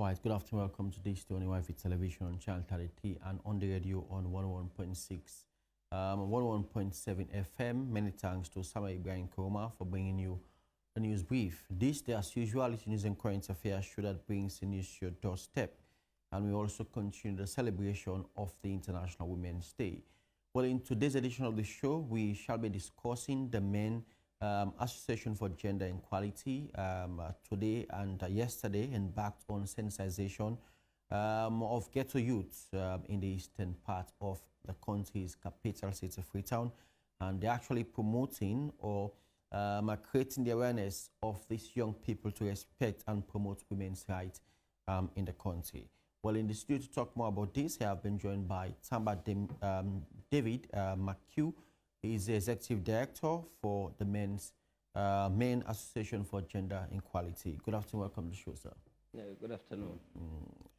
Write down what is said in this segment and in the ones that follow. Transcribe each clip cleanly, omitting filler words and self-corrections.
Right, good afternoon. Welcome to this Tony Wifi Television on Channel 33 and on the radio on 101.6, 101.7 FM. Many thanks to Sama Ibrahim Koma for bringing you the news brief. This day, as usual, is news and current affairs show that brings the news to your doorstep. And we also continue the celebration of the International Women's Day. Well, in today's edition of the show, we shall be discussing the Men Association for Gender Equality today and yesterday, embarked on sensitization of ghetto youths in the eastern part of the country's capital city, Freetown, and they're actually promoting or creating the awareness of these young people to respect and promote women's rights in the country. Well, in the studio to talk more about this, I have been joined by Tamba Mackieu. He is the Executive Director for the Men Association for Gender Equality. Good afternoon. Welcome to the show, sir. Yeah, good afternoon.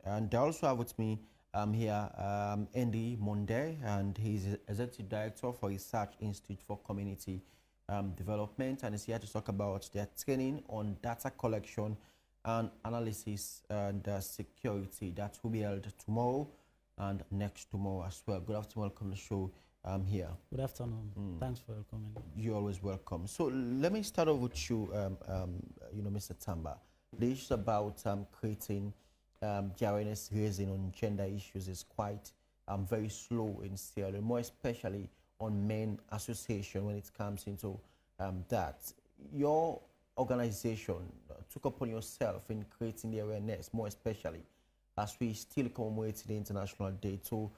And I also have with me here Andy Monde, and he's Executive Director for Research Institute for Community Development, and is here to talk about their training on data collection and analysis and security that will be held tomorrow and next tomorrow as well. Good afternoon. Welcome to the show. Here. Good afternoon. Thanks for coming. You're always welcome. So let me start off with you, Mr. Tamba. The issue about creating the awareness raising on gender issues is quite very slow in Sierra Leone, more especially on Men Association when it comes into that. Your organization took upon yourself in creating the awareness, more especially as we still commemorate the International Day to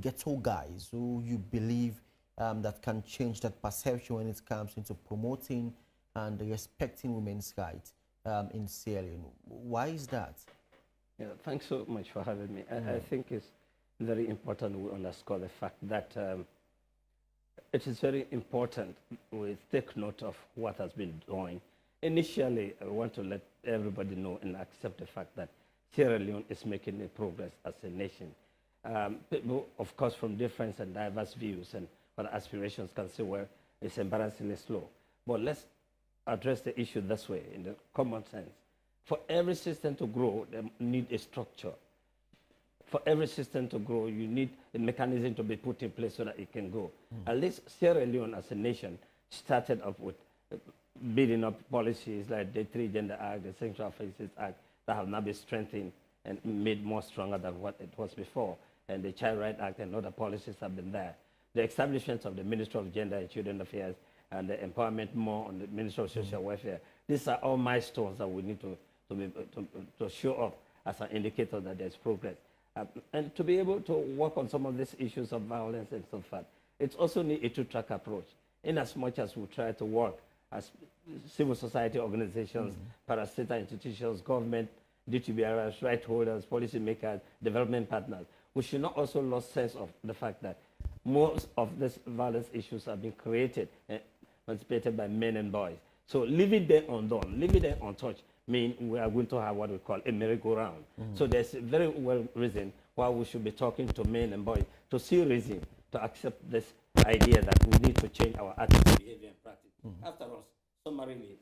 Ghetto Guys who you believe that can change that perception when it comes into promoting and respecting women's rights in Sierra Leone. Why is that? Yeah, thanks so much for having me. I think it's very important we underscore the fact that it is very important we take note of what has been doing. Initially, I want to let everybody know and accept the fact that Sierra Leone is making a progress as a nation. People, of course, from different and diverse views and aspirations can say, well, it's embarrassingly slow. But let's address the issue this way, in the common sense. For every system to grow, they need a structure. For every system to grow, you need a mechanism to be put in place so that it can go. At least Sierra Leone as a nation started up with building up policies like the Three Gender Act, the Sexual Offences Act, that have now been strengthened and made more stronger than what it was before. And the Child Rights Act and other policies have been there. The establishment of the Ministry of Gender and Children Affairs and the empowerment more on the Ministry of Social Welfare. These are all milestones that we need to show up as an indicator that there's progress. And to be able to work on some of these issues of violence and so forth, it's also need a two-track approach. In as much as we try to work as civil society organizations, parastatal institutions, government, DTBRs, right holders, policy makers, development partners, we should not also lose sense of the fact that most of these violence issues are being created and emancipated by men and boys. So leaving them undone, leaving them untouched, means we are going to have what we call a merry-go-round. So there's a very well reason why we should be talking to men and boys to see reason to accept this idea that we need to change our attitude, behavior, and practice. After all, summarily,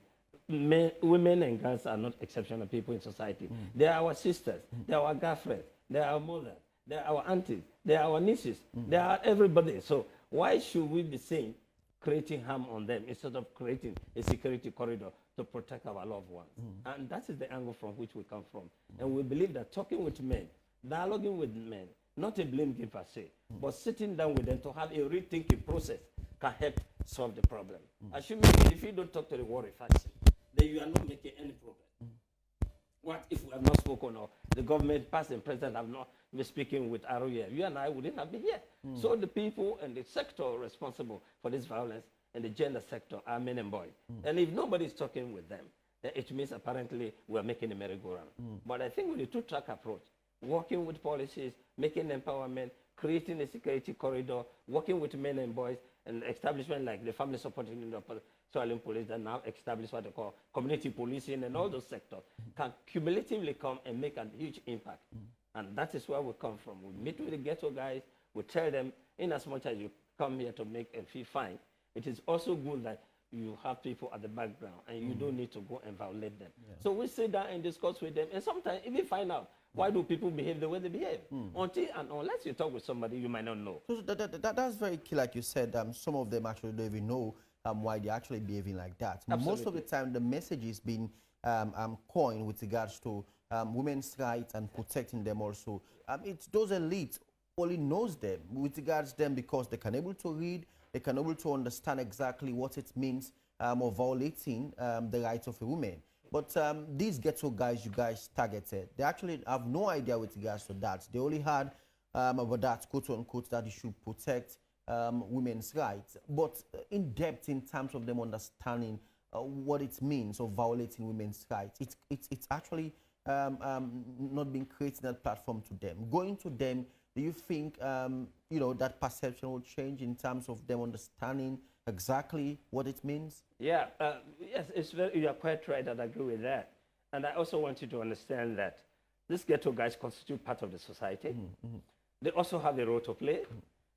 women and girls are not exceptional people in society. They are our sisters, they are our girlfriends, they are our mothers, they are our aunties, they are our nieces, they are everybody. So why should we be saying creating harm on them instead of creating a security corridor to protect our loved ones? And that is the angle from which we come from. And we believe that talking with men, dialoguing with men, not a blame game per se, but sitting down with them to have a rethinking process can help solve the problem. Assuming if you don't talk to the warrior faction, then you are not making any progress. What if we have not spoken, or the government, past and present, have not been speaking with ROE? You and I wouldn't have been here. So the people and the sector responsible for this violence and the gender sector are men and boys. And if nobody is talking with them, then it means apparently we are making a merry-go-round. But I think with a two-track approach, working with policies, making empowerment, creating a security corridor, working with men and boys, and establishment like the family supporting the police that now establish what they call community policing and all those sectors can cumulatively come and make a huge impact. And that is where we come from. We meet with the Ghetto Guys, we tell them, in as much as you come here to make and feel fine, it is also good that you have people at the background, and you don't need to go and violate them. Yeah. So we sit down and discuss with them, and sometimes even find out why do people behave the way they behave. Until and unless you talk with somebody, you might not know. So that's very key, like you said. Some of them actually don't even know why they're actually behaving like that. Absolutely. Most of the time, the message is being coined with regards to women's rights and protecting them also. It's those elites only knows them with regards to them because they can able to read, they can able to understand exactly what it means of violating the rights of a woman. But these ghetto guys you guys targeted, they actually have no idea with regards to that. They only had about that, quote unquote, that you should protect women's rights. But in depth, in terms of them understanding what it means of violating women's rights, it's actually not been creating that platform to them. Going to them, do you think that perception will change in terms of them understanding exactly what it means? Yeah, yes, you are quite right, and I agree with that. And I also want you to understand that these ghetto guys constitute part of the society. They also have a role to play.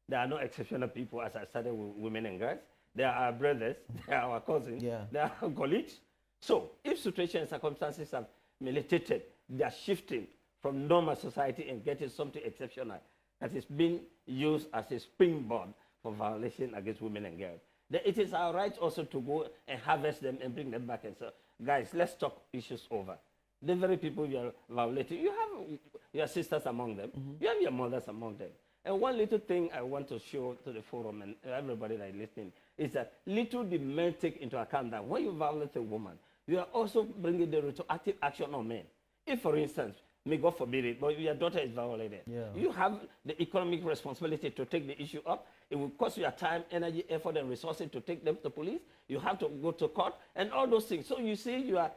They are not exceptional people, as I started with women and girls. They are our brothers, they are our cousins, they are our colleagues. So if situations and circumstances have militated, they are shifting from normal society and getting something exceptional that is being used as a springboard for violation against women and girls. It is our right also to go and harvest them and bring them back and say, guys, let's talk issues over. The very people you are violating, you have your sisters among them, you have your mothers among them. And one little thing I want to show to the forum and everybody that is listening is that little the men take into account that when you violate a woman, you are also bringing the retroactive action on men. If, for instance, may God forbid it, but your daughter is violated, you have the economic responsibility to take the issue up. It will cost you time, energy, effort, and resources to take them to police. You have to go to court and all those things. So you see, you are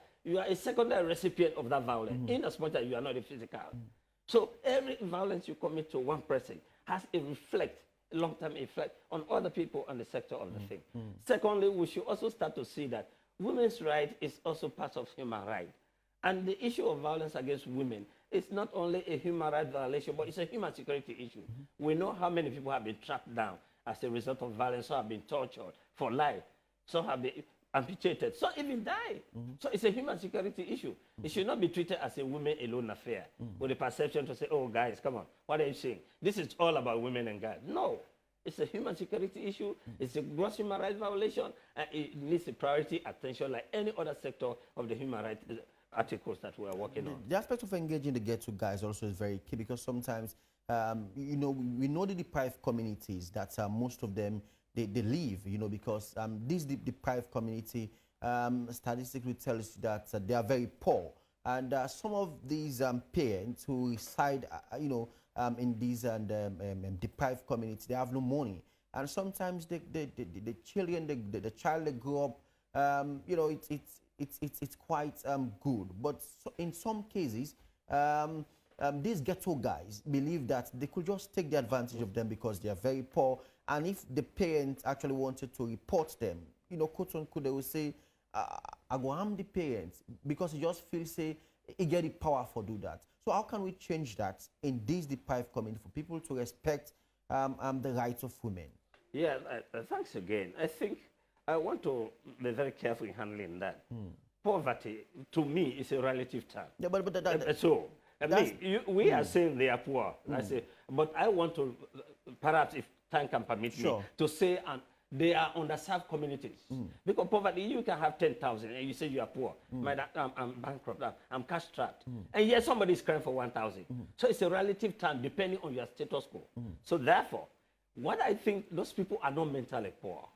a secondary recipient of that violence, in as much as you are not a physical. So every violence you commit to one person has a long-term effect on other people and the sector of the thing. Secondly, we should also start to see that women's right is also part of human right. And the issue of violence against women is not only a human rights violation, but it's a human security issue. We know how many people have been trapped down as a result of violence, some have been tortured for life, some have been amputated, some even died. So it's a human security issue. It should not be treated as a women alone affair with the perception to say, oh, guys, come on, what are you saying? This is all about women and guys. No, it's a human security issue. It's a gross human rights violation, and it needs a priority attention like any other sector of the human rights articles that we are working on. The aspect of engaging the ghetto guys also is very key because sometimes, we know the deprived communities that most of them, they live, because this deprived community statistically tells you that they are very poor. And some of these parents who reside, in these deprived communities, they have no money. And sometimes the children, the child they grow up, it's quite good. But in some cases, these ghetto guys believe that they could just take the advantage of them because they are very poor. And if the parents actually wanted to report them, quote unquote, they will say, I go harm the parents because he just feels, say, he get the power for do that. So how can we change that in this deprived community for people to respect the rights of women? Yeah, thanks again. I think I want to be very careful in handling that. Poverty, to me, is a relative term. Yeah, but so, we are saying they are poor. I say, but I want to, perhaps if time can permit me, to say they are underserved communities. Because poverty, you can have 10,000 and you say you are poor. I'm bankrupt, I'm cash strapped. And yet somebody is crying for 1,000. So it's a relative term depending on your status quo. So therefore, what I think, those people are not mentally poor.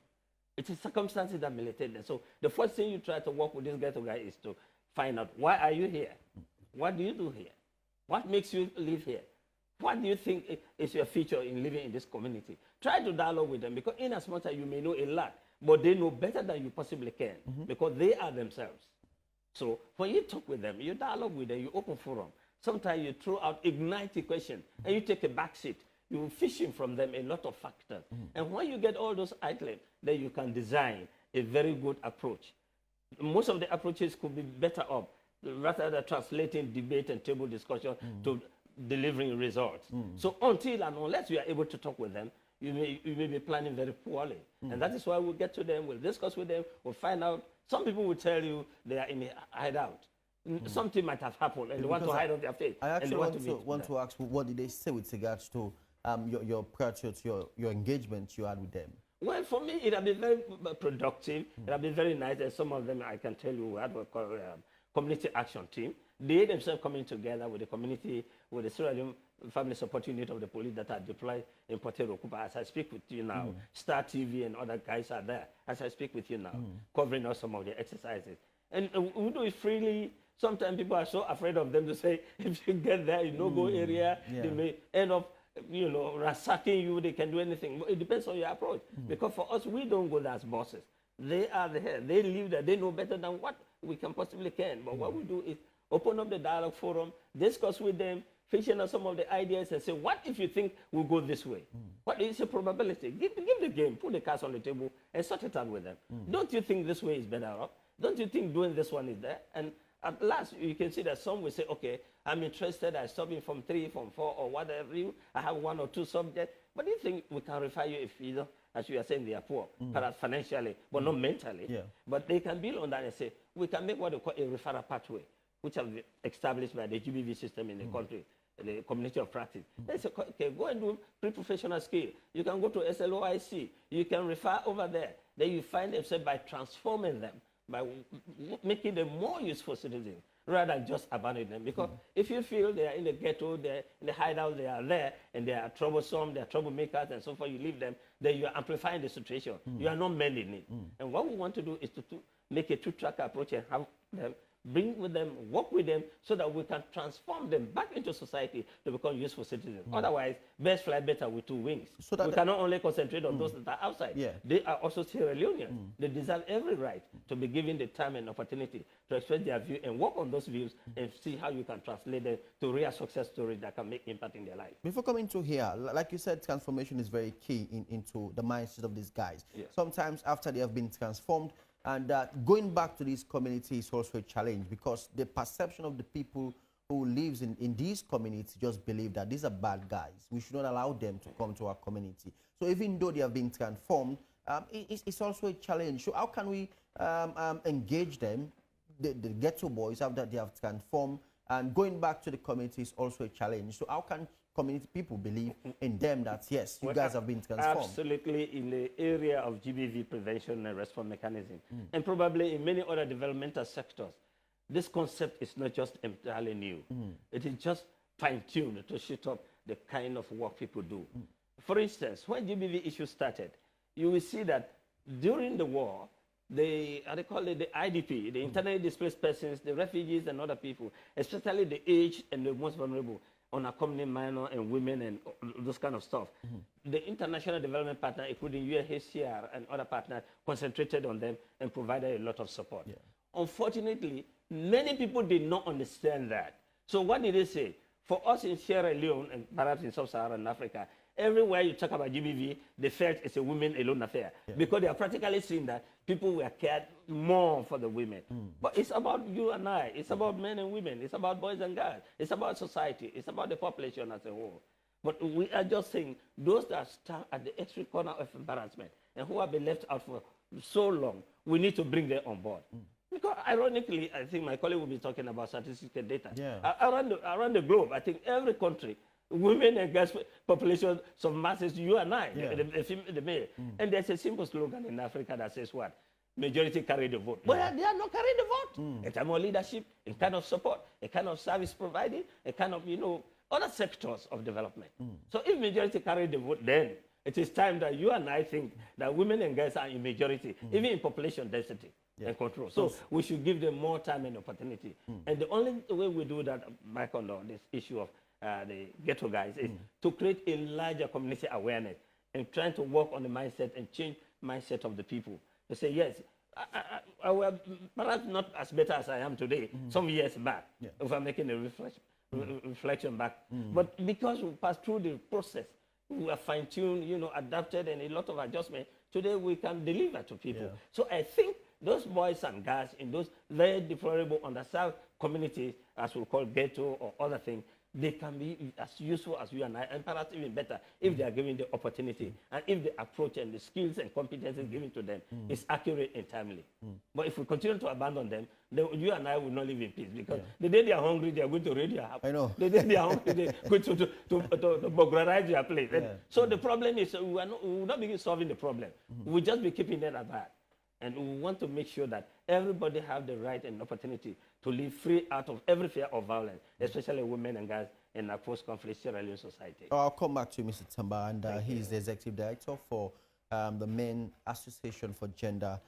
It is circumstances that militate them. So the first thing you try to work with this ghetto guy is to find out, why are you here? What do you do here? What makes you live here? What do you think is your feature in living in this community? Try to dialogue with them, because in as much as you may know a lot, but they know better than you possibly can, because they are themselves. So when you talk with them, you dialogue with them, you open forum. Sometimes you throw out igniting questions, and you take a back seat. You're fishing from them a lot of factors. And when you get all those items, then you can design a very good approach. Most of the approaches could be better up, rather than translating debate and table discussion to delivering results. So until and unless you are able to talk with them, you may be planning very poorly. And that is why we'll get to them, we'll discuss with them, we'll find out. Some people will tell you they are in a hideout. Something might have happened, and they want to hide on their face. I actually want to ask, what did they say with regards to your engagement you had with them? Well, for me, it has been very productive. It has been very nice. And some of them, I can tell you, we had a community action team. They themselves coming together with the community, with the Sierra Leone Family Support Unit of the police that are deployed in Porto Rico. As I speak with you now, Star TV and other guys are there. As I speak with you now, covering out some of the exercises. And we do it freely. Sometimes people are so afraid of them to say, if you get there in no-go area, they may end up, ransacking you. They can do anything. But it depends on your approach. Because for us, we don't go there as bosses. They are there. They live there. They know better than what we can possibly can. But what we do is open up the dialogue forum, discuss with them, fishing out some of the ideas and say, what if you think we'll go this way? What is the probability? Give the game, put the cards on the table, and sort it out with them. Don't you think this way is better off? Don't you think doing this one is there? And at last, you can see that some will say, okay, I'm interested, I stop in from 3, from 4, or whatever. I have 1 or 2 subjects. But do you think we can refer you if, as you are saying, they are poor, perhaps financially, but not mentally. But they can build on that and say, we can make what they call a referral pathway, which have been established by the GBV system in the country, the community of practice. They say, okay, go and do pre-professional skill. You can go to SLOIC. You can refer over there. Then you find themselves by transforming them, by making them more useful citizens, rather than just abandoning them. Because if you feel they are in the ghetto, they're in the hideout, they are there, and they are troublesome, they are troublemakers, and so forth, you leave them, then you are amplifying the situation. You are not mending it. And what we want to do is to make a two-track approach and have them, bring with them, work with them, so that we can transform them back into society to become useful citizens. Otherwise, birds fly better with 2 wings. So that we cannot only concentrate on those that are outside. They are also Sierra Leoneans. They deserve every right to be given the time and opportunity to express their view and work on those views and see how you can translate them to real success stories that can make impact in their life. Before coming to here, like you said, transformation is very key into the mindset of these guys. Sometimes after they have been transformed, and going back to this community is also a challenge, because the perception of the people who lives in these communities just believe that these are bad guys. We should not allow them to come to our community. So even though they have been transformed, it's also a challenge. So how can we engage them, the ghetto boys, after they have transformed, and going back to the community is also a challenge. So how can community people believe in them that, yes, you guys have been transformed? Absolutely, in the area of GBV prevention and response mechanism, and probably in many other developmental sectors, this concept is not just entirely new. It is just fine-tuned to shoot up the kind of work people do. For instance, when GBV issue started, you will see that during the war, they call it the IDP, the internally displaced persons, the refugees and other people, especially the aged and the most vulnerable, unaccompanied minor and women and those kind of stuff. The international development partner, including UNHCR and other partners, concentrated on them and provided a lot of support. Unfortunately, many people did not understand that. So what did they say? For us in Sierra Leone and perhaps in Sub-Saharan Africa, everywhere you talk about GBV, they felt it's a women alone affair, because they are practically seeing that people were cared more for the women. But it's about you and I. It's about men and women. It's about boys and girls. It's about society. It's about the population as a whole. But we are just saying those that stand at the extreme corner of embarrassment and who have been left out for so long, we need to bring them on board. Because ironically, I think my colleague will be talking about statistical data. Around the globe, I think every country, women and girls population surpasses you and I, the male. And there's a simple slogan in Africa that says what? Majority carry the vote. But they are not carrying the vote. A kind of leadership, a kind of support, a kind of service provided, a kind of, other sectors of development. So if majority carry the vote, then it is time that you and I think that women and girls are in majority, even in population density and control. So we should give them more time and opportunity. And the only way we do that, back on this issue of the Ghetto Guys, is to create a larger community awareness and trying to work on the mindset and change mindset of the people. To say, yes, I was perhaps not as better as I am today, some years back, if I'm making a reflection back. But because we passed through the process, we are fine-tuned, adapted, and a lot of adjustment, today we can deliver to people. So I think those boys and girls in those very deplorable underserved communities, as we call ghetto or other things, they can be as useful as you and I, and perhaps even better if they are given the opportunity and if the approach and the skills and competencies given to them is accurate and timely. But if we continue to abandon them, then you and I will not live in peace, because the day they are hungry, they are going to raid your house. I know. The day they are hungry, they are going to burglarize your place. Yeah. So the problem is we will not be solving the problem. We'll just be keeping it at that. And we want to make sure that everybody have the right and opportunity to live free out of every fear of violence, especially women and guys in a post-conflict Sierra Leone society. I'll come back to you, Mr. Tamba, and he's the executive director for the Men Association for Gender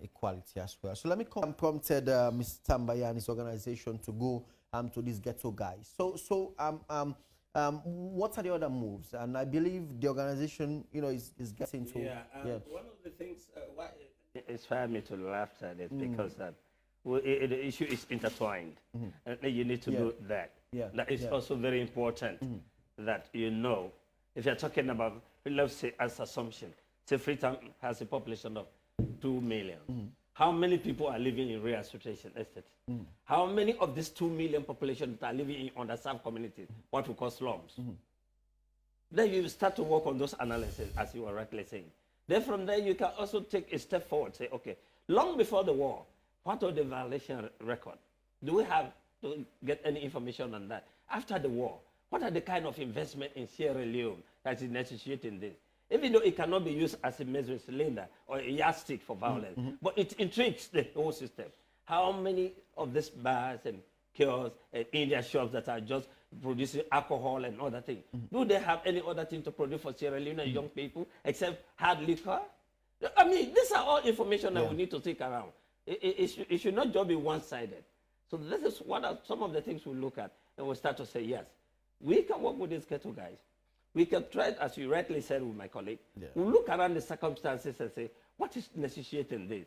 Equality as well. So let me come. Prompted Mr. Tamba and his organization to go to these Ghetto Guys. So what are the other moves? And I believe the organization, is getting to. One of the things why it inspired me to laugh at it because the issue is intertwined, and you need to do that. That is also very important that if you're talking about, let's say, as assumption, say Freetown has a population of 2 million. How many people are living in real situation estates? How many of this 2 million population that are living in underserved communities, what we call slums? Then you start to work on those analyses, as you were rightly saying. Then from there, you can also take a step forward, say, okay, long before the war, what was the violation record? Do we have to get any information on that? After the war, what are the kind of investment in Sierra Leone that is necessary in this? Even though it cannot be used as a measuring cylinder or a yardstick for violence, but it intrigues the whole system. How many of these bars and kiosks and Indian shops that are just producing alcohol and other things, do they have any other thing to produce for Sierra Leone young people except hard liquor? I mean, these are all information that we need to take around. It should not just be one-sided. So this is some of the things we look at, and we'll start to say, yes, we can work with these Ghetto Guys. We can try, as you rightly said with my colleague, we'll look around the circumstances and say, what is necessitating this?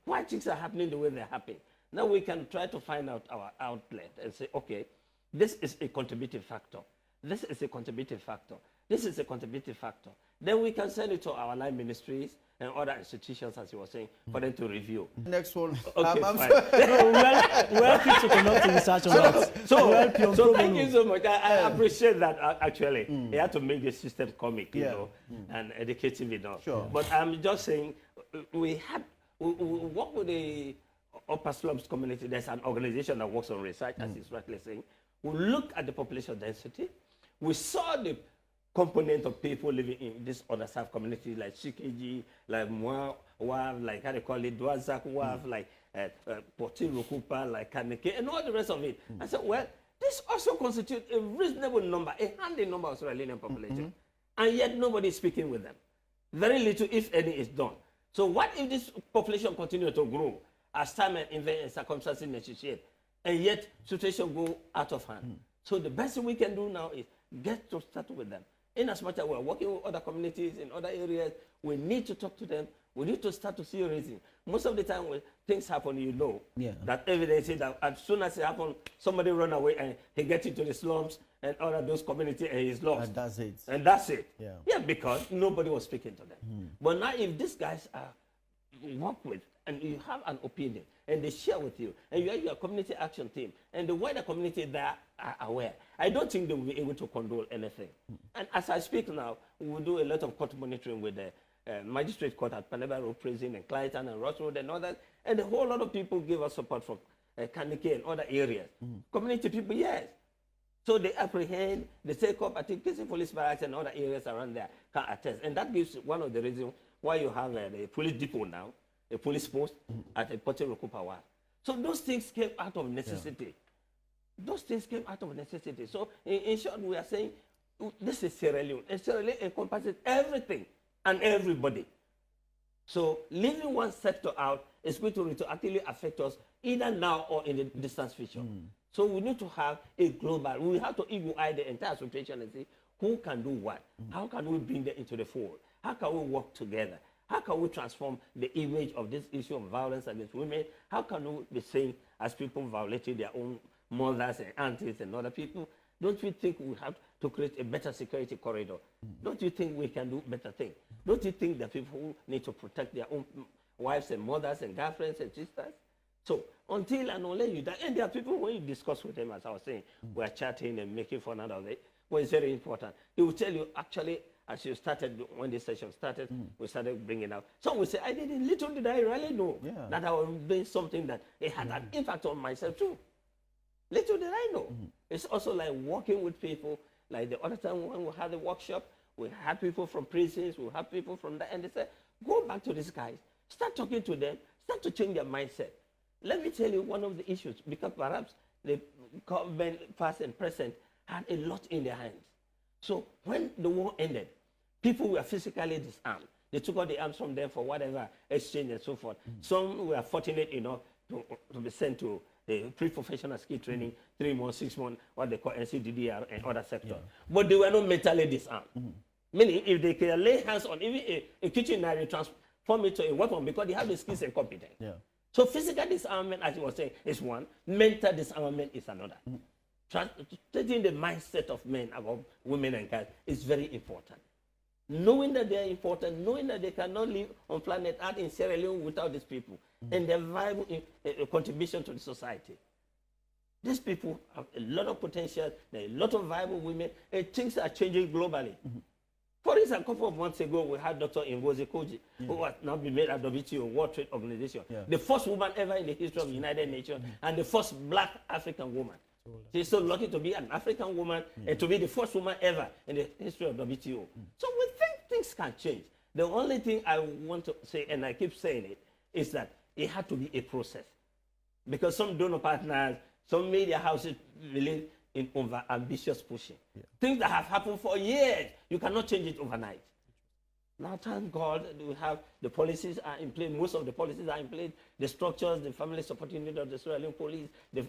Why things are happening the way they're happening? Now we can try to find out our outlet and say, okay, this is a contributing factor. This is a contributing factor. This is a contributing factor. Then we can send it to our line ministries and other institutions, as you were saying, for them to review. Next one. Okay, I'm fine. Well, keep to conduct research on that. So thank you so much. I appreciate that, actually. You have to make the system comic, and educative enough. Sure. But I'm just saying, we work with the upper slums community. There's an organization that works on research, as is rightly saying. We look at the population density. We saw the component of people living in this underserved community, like CKG, like Mwa, like how they call it, Dwazak, like Poti Rukupa, like Kaneke, and all the rest of it. I said, well, this also constitutes a reasonable number, a handy number of Sierra Leonean population, and yet nobody is speaking with them. Very little, if any, is done. So what if this population continues to grow as time and event and circumstances necessitate, and yet situation go out of hand? So the best thing we can do now is get to start with them. In as much as we're working with other communities in other areas, we need to talk to them. We need to start to see a reason. Most of the time when things happen, that evidence is that as soon as it happens, somebody run away and he gets into the slums and other those communities and he's lost. And that's it. And that's it. Yeah, because nobody was speaking to them. But now if these guys are worked with and you have an opinion and they share with you and you have your community action team and the wider community that are aware, I don't think they will be able to control anything. And as I speak now, we will do a lot of court monitoring with the magistrate court at Paneba Road Prison and Clayton and Ross Road and others. And a whole lot of people give us support from Kaneke and other areas. Community people, yes. So they apprehend, they take up, I think, police barracks and other areas around there can attest. And that gives one of the reasons why you have the police depot now, a police post at a Poti Rukupa. So those things came out of necessity. Those things came out of necessity. So in short, we are saying this is Sierra Leone. And Sierra Leone encompasses everything and everybody. So leaving one sector out is going to actually affect us either now or in the distant future. So we need to have a global, we have to evaluate the entire situation and see who can do what. How can we bring them into the fold? How can we work together? How can we transform the image of this issue of violence against women? How can we be seen as people violating their own mothers and aunties and other people? Don't you think we have to create a better security corridor? Don't you think we can do better things? Don't you think that people need to protect their own wives and mothers and girlfriends and sisters? So until and unless you die, and there are people when you discuss with them, as I was saying, we are chatting and making fun out of it. Well, it's very important. He will tell you, actually, as you started, when this session started, we started bringing out. Some will say, I didn't, little did I really know that I was doing something that it had an impact on myself too. Little did I know. It's also like working with people. Like the other time when we had the workshop, we had people from prisons, we had people from that, and they said, go back to these guys, start talking to them, start to change their mindset. Let me tell you one of the issues, because perhaps the government, past and present, had a lot in their hands. So when the war ended, people were physically disarmed. They took all the arms from them for whatever exchange and so forth. Some were fortunate enough to be sent to the pre-professional skill training, 3 months, 6 months, what they call NCDDR and other sectors. But they were not mentally disarmed. Meaning, if they can lay hands on even a kitchen knife, they transform it to a weapon because they have the skills and competence. So physical disarmament, as you were saying, is one. Mental disarmament is another. Changing the mindset of men about women and guys is very important. Knowing that they are important, knowing that they cannot live on planet Earth in Sierra Leone without these people, and their viable contribution to the society. These people have a lot of potential, there are a lot of viable women, and things are changing globally. For instance, a couple of months ago, we had Dr. Ngozi Koji, who has now been made at WTO, World Trade Organization, the first woman ever in the history of the United Nations, and the first black African woman. She's so lucky to be an African woman and to be the first woman ever in the history of WTO. So we think things can change. The only thing I want to say, and I keep saying it, is that it had to be a process. Because some donor partners, some media houses believe in over-ambitious pushing. Things that have happened for years, you cannot change it overnight. Now, thank God, we have the policies are in place. Most of the policies are in place. The structures, the family support unit of the Sierra Leone police. The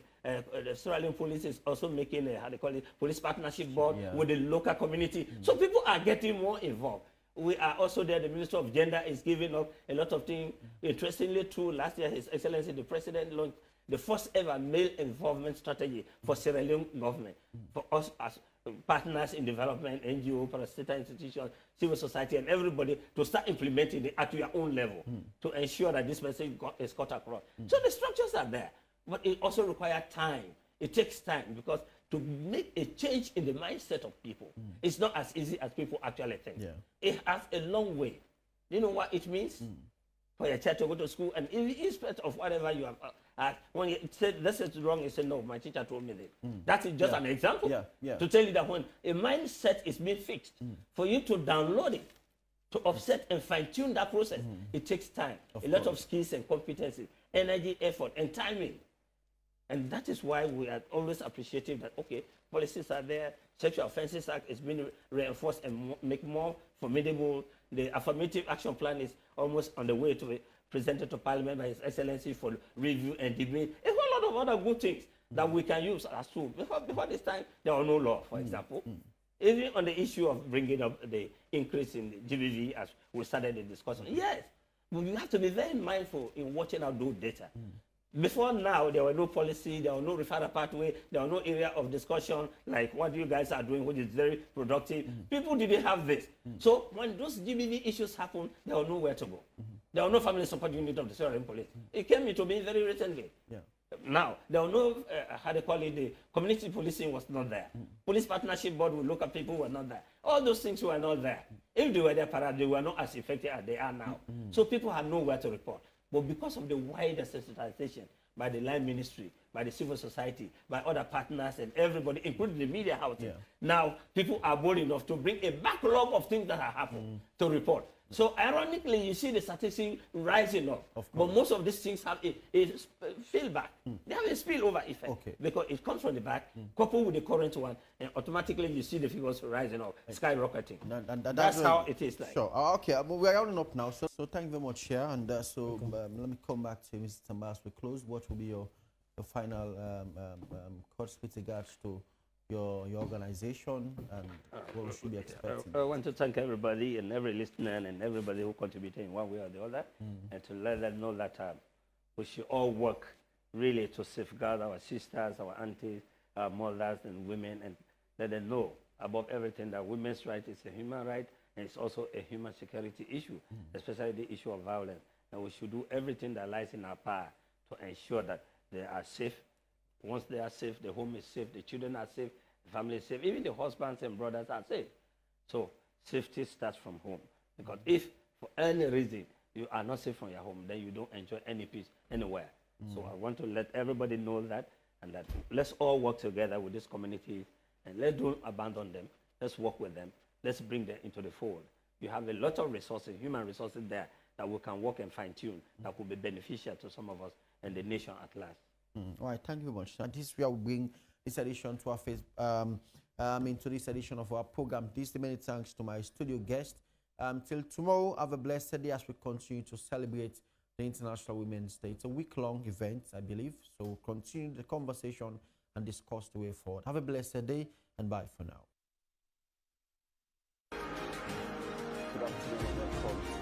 Sierra Leone police is also making a, how they call it, police partnership board with the local community. So people are getting more involved. We are also there. The Minister of Gender is giving up a lot of things. Interestingly, too, last year, His Excellency, the President, launched the first ever male involvement strategy for Sierra Leone government, for us as partners in development, NGO, parastatal institutions, civil society, and everybody to start implementing it at your own level to ensure that this message is cut across. So the structures are there, but it also requires time. It takes time because to make a change in the mindset of people, it's not as easy as people actually think. It has a long way. You know what it means? For your child to go to school, and irrespective of whatever you have, when you said this is wrong, you say, no, my teacher told me this. That is just an example to tell you that when a mindset is being fixed, for you to download it, to offset and fine-tune that process, it takes time, a lot of skills and competencies, energy, effort, and timing. And that is why we are always appreciative that, okay, policies are there, Sexual Offences Act is being reinforced and make more formidable. The affirmative action plan is almost on the way to be presented to Parliament by His Excellency for review and debate. A whole lot of other good things that we can use as tools. Before this time, there was no law, for example. Even on the issue of bringing up the increase in the GBV as we started the discussion. Yes, but we have to be very mindful in watching out those data. Before now, there were no policy, there was no referral pathway, there was no area of discussion like what you guys are doing, which is very productive. People didn't have this. So when those GBV issues happened, there was nowhere to go. There was no family support unit of the Sierra Leone police. It came into being very recently. Now, there was no, how they call it, the community policing was not there. Police partnership board with local people were not there. All those things were not there. If they were there, perhaps they were not as effective as they are now. So people had nowhere to report. But because of the wider sensitization by the line ministry, by the civil society, by other partners and everybody, including the media houses, now people are bold enough to bring a backlog of things that have happened to report. So ironically, you see the statistics rising up. But most of these things have a feedback. They have a spillover effect because it comes from the back, coupled with the current one, and automatically you see the figures rising up, skyrocketing. That's how it is. Like. Sure. Okay, we're rounding up now. So thank you very much, Chair. And let me come back to Mr. Tamba as we close. What will be your final thoughts with regards to your organization and what we should be expecting? I want to thank everybody and every listener and everybody who contributed in one way or the other, and to let them know that we should all work really to safeguard our sisters, our aunties, our mothers and women, and let them know above everything that women's right is a human right and it's also a human security issue, especially the issue of violence. And we should do everything that lies in our power to ensure that they are safe. Once they are safe, the home is safe, the children are safe, the family is safe, even the husbands and brothers are safe. So safety starts from home. Because if for any reason you are not safe from your home, then you don't enjoy any peace anywhere. So I want to let everybody know that, and that let's all work together with this community, and let's don't abandon them. Let's work with them. Let's bring them into the fold. You have a lot of resources, human resources there, that we can work and fine-tune, that could be beneficial to some of us and the nation at large. All right, thank you very much. And this will bring this edition to our face, into this edition of our program. This many thanks to my studio guest. Till tomorrow, have a blessed day as we continue to celebrate the International Women's Day. It's a week-long event, I believe. So continue the conversation and discuss the way forward. Have a blessed day, and bye for now. Good afternoon.